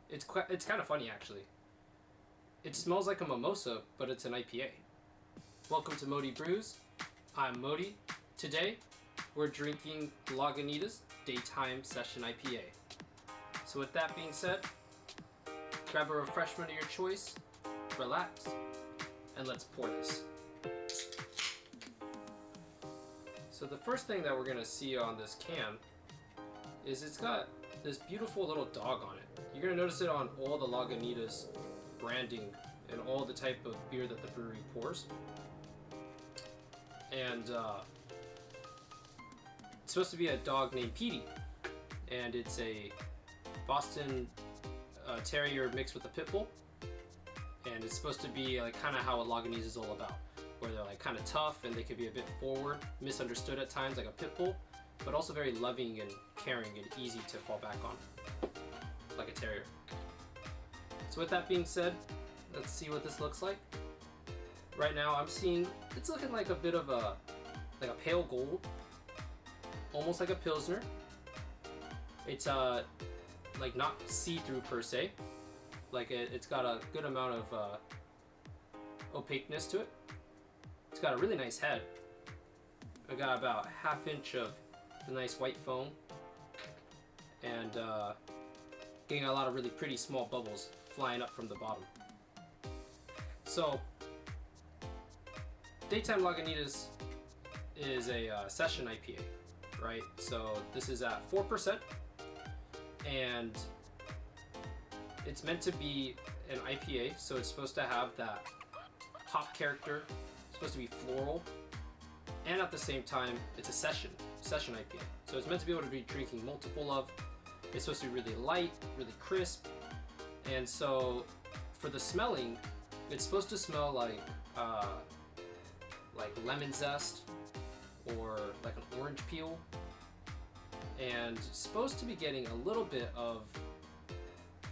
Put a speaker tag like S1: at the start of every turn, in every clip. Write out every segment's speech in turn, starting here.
S1: It's kind of funny actually. It smells like a mimosa, but it's an IPA. Welcome to Modi Brews. I'm Modi. Today, we're drinking Lagunitas Daytime Session IPA. So with that being said, grab a refreshment of your choice, relax, and let's pour this. So the first thing that we're going to see on this can is it's got this beautiful little dog on it. You're going to notice it on all the Lagunitas branding and all the type of beer that the brewery pours. And it's supposed to be a dog named Petey, and it's a Boston Terrier mixed with a pit bull, and it's supposed to be like kind of how a Lagunitas is all about, where they're like kind of tough and they could be a bit forward, misunderstood at times like a pit bull, but also very loving and caring and easy to fall back on, like a terrier. So with that being said, let's see what this looks like. Right now I'm seeing it's looking like a bit of a pale gold, almost like a Pilsner. It's like not see-through per se, like it's got a good amount of opaqueness to it. It's got a really nice head. I got about ½ inch of the nice white foam, and getting a lot of really pretty small bubbles flying up from the bottom. So Daytime Lagunitas is a session IPA, right? So this is at 4%, and it's meant to be an IPA, so it's supposed to have that hop character. It's supposed to be floral, and at the same time, it's a session IPA. So it's meant to be able to be drinking multiple of. It's supposed to be really light, really crisp, and so for the smelling, it's supposed to smell like lemon zest or like an orange peel, and supposed to be getting a little bit of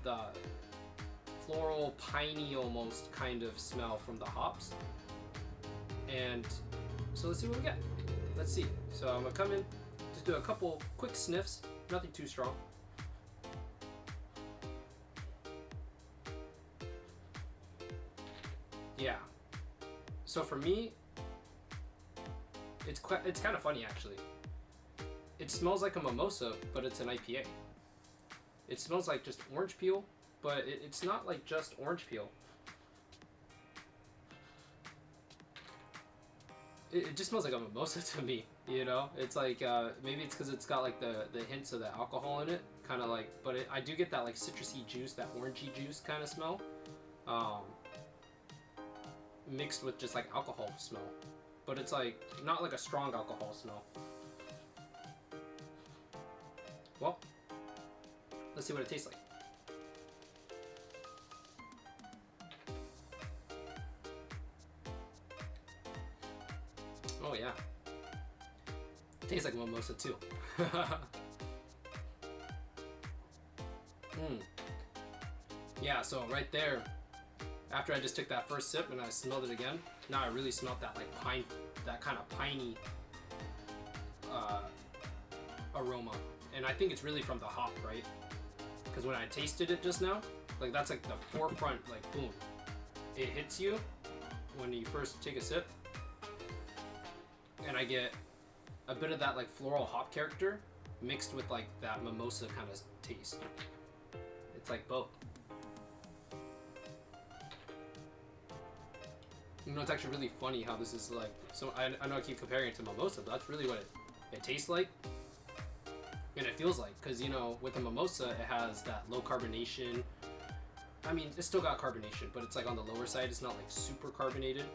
S1: the floral, piney almost kind of smell from the hops. And so let's see what we get. Let's see. So I'm gonna come in, just do a couple quick sniffs, nothing too strong. Yeah. So for me, it's kind of funny actually. It smells like a mimosa, but it's an IPA. It smells like just orange peel, but it's not like just orange peel. It just smells like a mimosa to me, you know? It's like, maybe it's because it's got like the hints of the alcohol in it, kind of like, but I do get that like citrusy juice, that orangey juice kind of smell, mixed with just like alcohol smell. But it's like, not like a strong alcohol smell. Well, let's see what it tastes like. Oh yeah, it tastes like mimosa too. Yeah, so right there, after I just took that first sip and I smelled it again, now I really smelled that like pine, that kind of piney aroma, and I think it's really from the hop, right? Because when I tasted it just now, like that's like the forefront, like boom, it hits you when you first take a sip. And I get a bit of that like floral hop character mixed with like that mimosa kind of taste. It's like both. You know, it's actually really funny how this is like, so I know I keep comparing it to mimosa, but that's really what it tastes like and it feels like, because you know, with a mimosa it has that low carbonation. I mean, it's still got carbonation, but it's like on the lower side. It's not like super carbonated.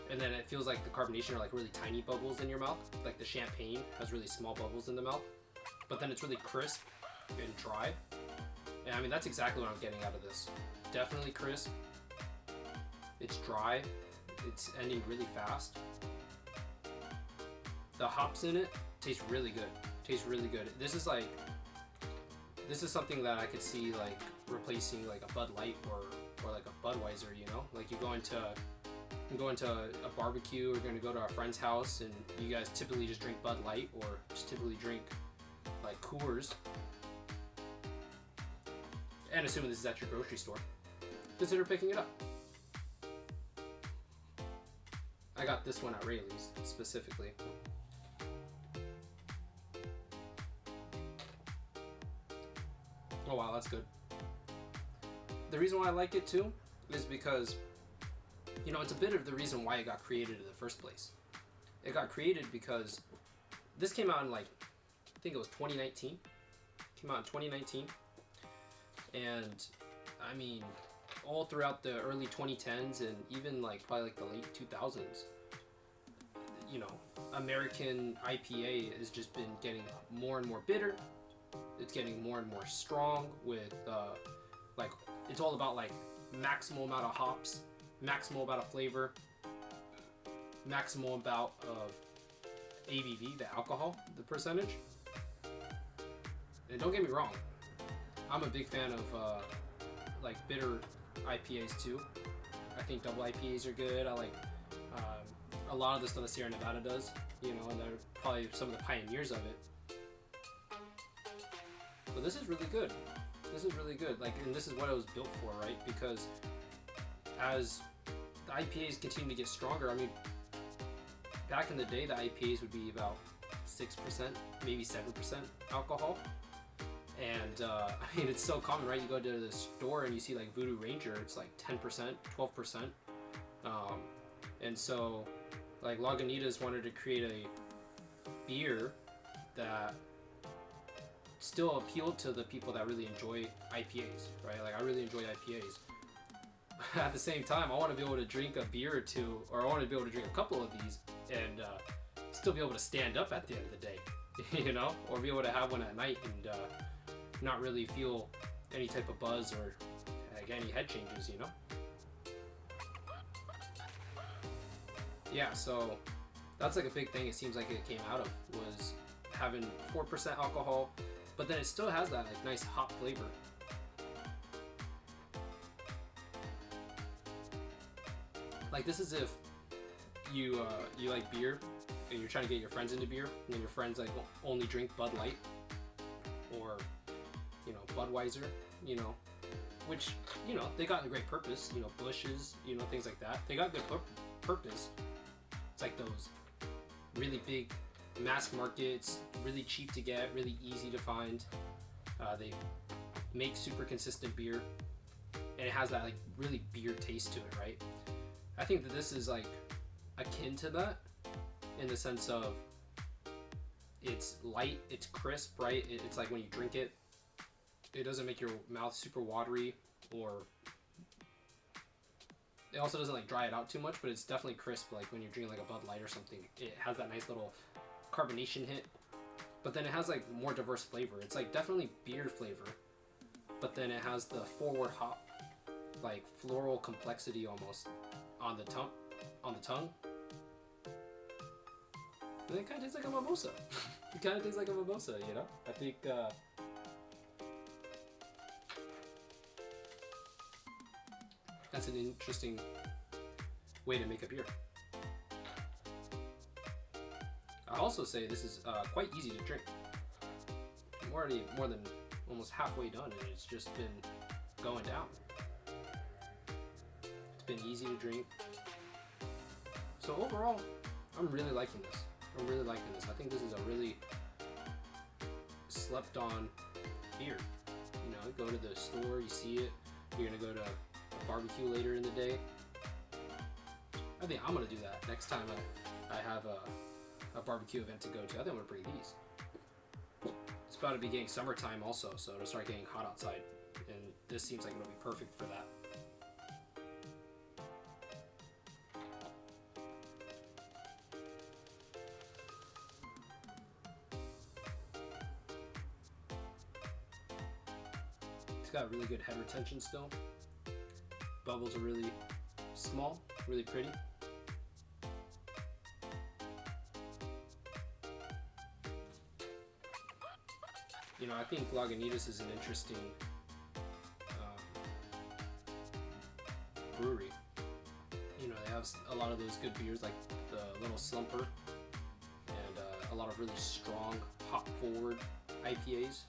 S1: And then it feels like the carbonation are like really tiny bubbles in your mouth. Like the champagne has really small bubbles in the mouth. But then it's really crisp and dry. And I mean, that's exactly what I'm getting out of this. Definitely crisp. It's dry. It's ending really fast. The hops in it taste really good. Tastes really good. This is something that I could see like replacing like a Bud Light or like a Budweiser, you know? Like you go into a barbecue, or you're going to go to a friend's house, and you guys typically just drink Bud Light or just typically drink like Coors, and assuming this is at your grocery store, consider picking it up. I got this one at Rayleigh's specifically. Oh wow, that's good. The reason why I like it too is because, you know, it's a bit of the reason why it got created in the first place. It got created because this came out in like, I think it was 2019. Came out in 2019. And I mean, all throughout the early 2010s and even like probably like the late 2000s, you know, American IPA has just been getting more and more bitter. It's getting more and more strong with like, it's all about like maximal amount of hops, maximal amount of flavor, maximal amount of ABV, the alcohol, the percentage. And don't get me wrong, I'm a big fan of like bitter IPAs too. I think double IPAs are good. I like a lot of the stuff that Sierra Nevada does, you know, and they're probably some of the pioneers of it. But this is really good. This is really good. Like, and this is what it was built for, right? Because as the IPAs continue to get stronger, I mean, back in the day, the IPAs would be about 6%, maybe 7% alcohol. And I mean, it's so common, right? You go to the store and you see like Voodoo Ranger, it's like 10%, 12%. And so, like, Lagunitas wanted to create a beer that still appealed to the people that really enjoy IPAs, right? Like, I really enjoy IPAs. At the same time, I want to be able to drink a beer or two, or I want to be able to drink a couple of these and still be able to stand up at the end of the day, you know? Or be able to have one at night and not really feel any type of buzz or like any head changes, you know? Yeah, so that's like a big thing it seems like it came out of, was having 4% alcohol, but then it still has that like nice hop flavor. Like, this is if you like beer and you're trying to get your friends into beer, and then your friends like only drink Bud Light or, you know, Budweiser, you know, which, you know, they got a great purpose, you know, Bush's, you know, things like that. They got good purpose. It's like those really big mass markets, really cheap to get, really easy to find. They make super consistent beer, and it has that like really beer taste to it, right? I think that this is like akin to that in the sense of it's light, it's crisp, right? It's like when you drink it, it doesn't make your mouth super watery, or it also doesn't like dry it out too much, but it's definitely crisp, like when you're drinking like a Bud Light or something. It has that nice little carbonation hit, but then it has like more diverse flavor. It's like definitely beer flavor, but then it has the forward hop, like floral complexity almost on the tongue. And it kind of tastes like a mimosa. It kind of tastes like a mimosa, you know? I think that's an interesting way to make a beer. I also say this is quite easy to drink. I'm already more than almost halfway done, and it's just been going down. It's been easy to drink. So overall, I'm really liking this. I think this is a really slept on beer. You know, go to the store, you see it, you're gonna go to a barbecue later in the day. I think I'm gonna do that next time I have a barbecue event to go to. I think I'm gonna bring these. It's about to be getting summertime also, so it'll start getting hot outside, and this seems like it'll be perfect for that. It's got really good head retention still. Bubbles are really small, really pretty. You know, I think Lagunitas is an interesting brewery. You know, they have a lot of those good beers like the Little Slumper and a lot of really strong hop forward IPAs.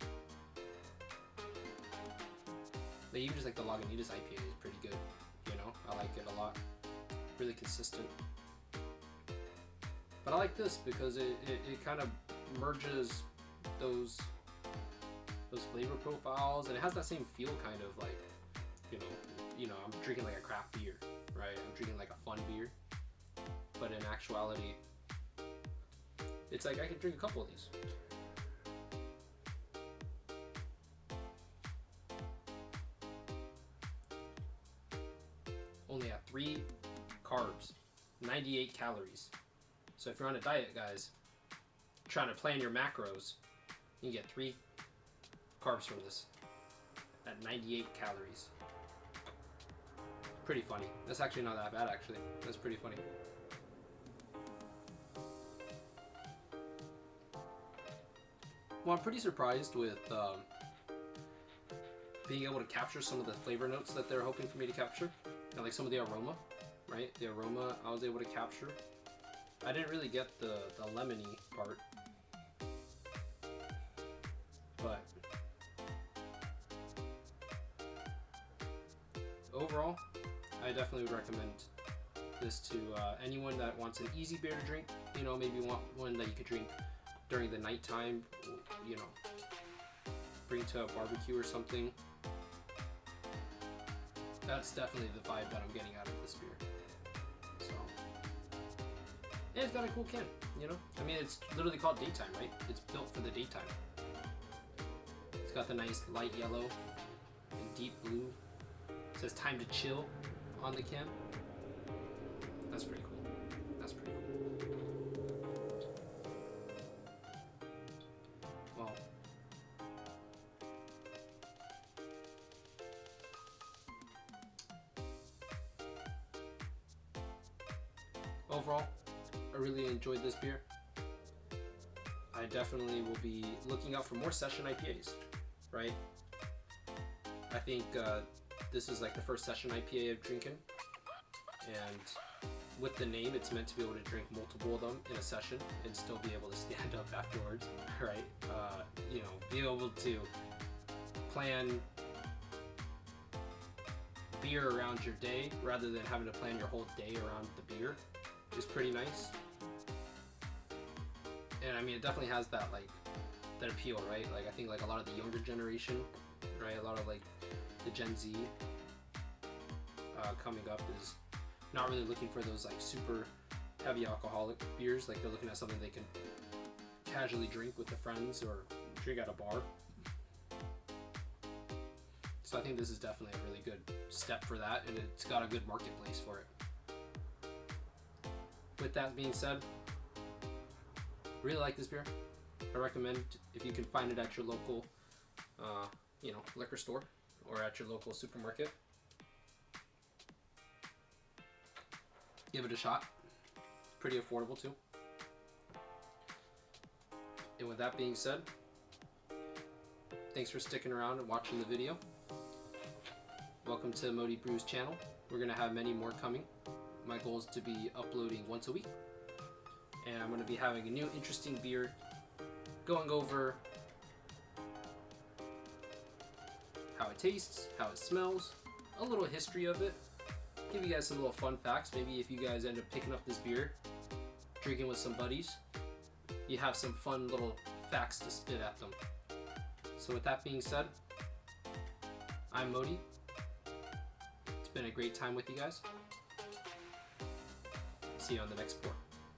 S1: Like even just like the Lagunitas IPA is pretty good. You know, I like it a lot. Really consistent. But I like this because it kind of merges those flavor profiles, and it has that same feel, kind of like, you know, I'm drinking like a craft beer, right? I'm drinking like a fun beer, but in actuality, it's like I could drink a couple of these. Only at 3 carbs, 98 calories. So if you're on a diet, guys, trying to plan your macros, you can get 3 carbs from this at 98 calories. Pretty funny. That's actually not that bad, actually. That's pretty funny. Well, I'm pretty surprised with being able to capture some of the flavor notes that they're hoping for me to capture, and like some of the aroma, right? The aroma I was able to capture. I didn't really get the lemony part, but overall, I definitely would recommend this to anyone that wants an easy beer to drink. You know, maybe want one that you could drink during the nighttime, you know, bring to a barbecue or something. That's definitely the vibe that I'm getting out of this beer. So, and it's got a cool can, you know? I mean, it's literally called Daytime, right? It's built for the daytime. It's got the nice light yellow and deep blue. It says time to chill on the can. That's pretty cool. That's pretty cool. Well, overall, I really enjoyed this beer. I definitely will be looking out for more session IPAs, right? I think this is like the first session IPA I'm drinking, and with the name, it's meant to be able to drink multiple of them in a session and still be able to stand up afterwards, right? You know, be able to plan beer around your day rather than having to plan your whole day around the beer is pretty nice. And I mean, it definitely has that like that appeal, right? Like I think like a lot of the younger generation, right? A lot of like the Gen Z coming up is not really looking for those like super heavy alcoholic beers. Like they're looking at something they can casually drink with their friends or drink at a bar. So I think this is definitely a really good step for that, and it's got a good marketplace for it. With that being said, really like this beer. I recommend if you can find it at your local, you know, liquor store or at your local supermarket. Give it a shot. Pretty affordable too. And with that being said, thanks for sticking around and watching the video. Welcome to Modi Brews channel. We're gonna have many more coming. My goal is to be uploading once a week, and I'm gonna be having a new interesting beer, going over how it tastes, how it smells, a little history of it, give you guys some little fun facts. Maybe if you guys end up picking up this beer, drinking with some buddies, you have some fun little facts to spit at them. So with that being said, I'm Modi. It's been a great time with you guys. See you on the next pour.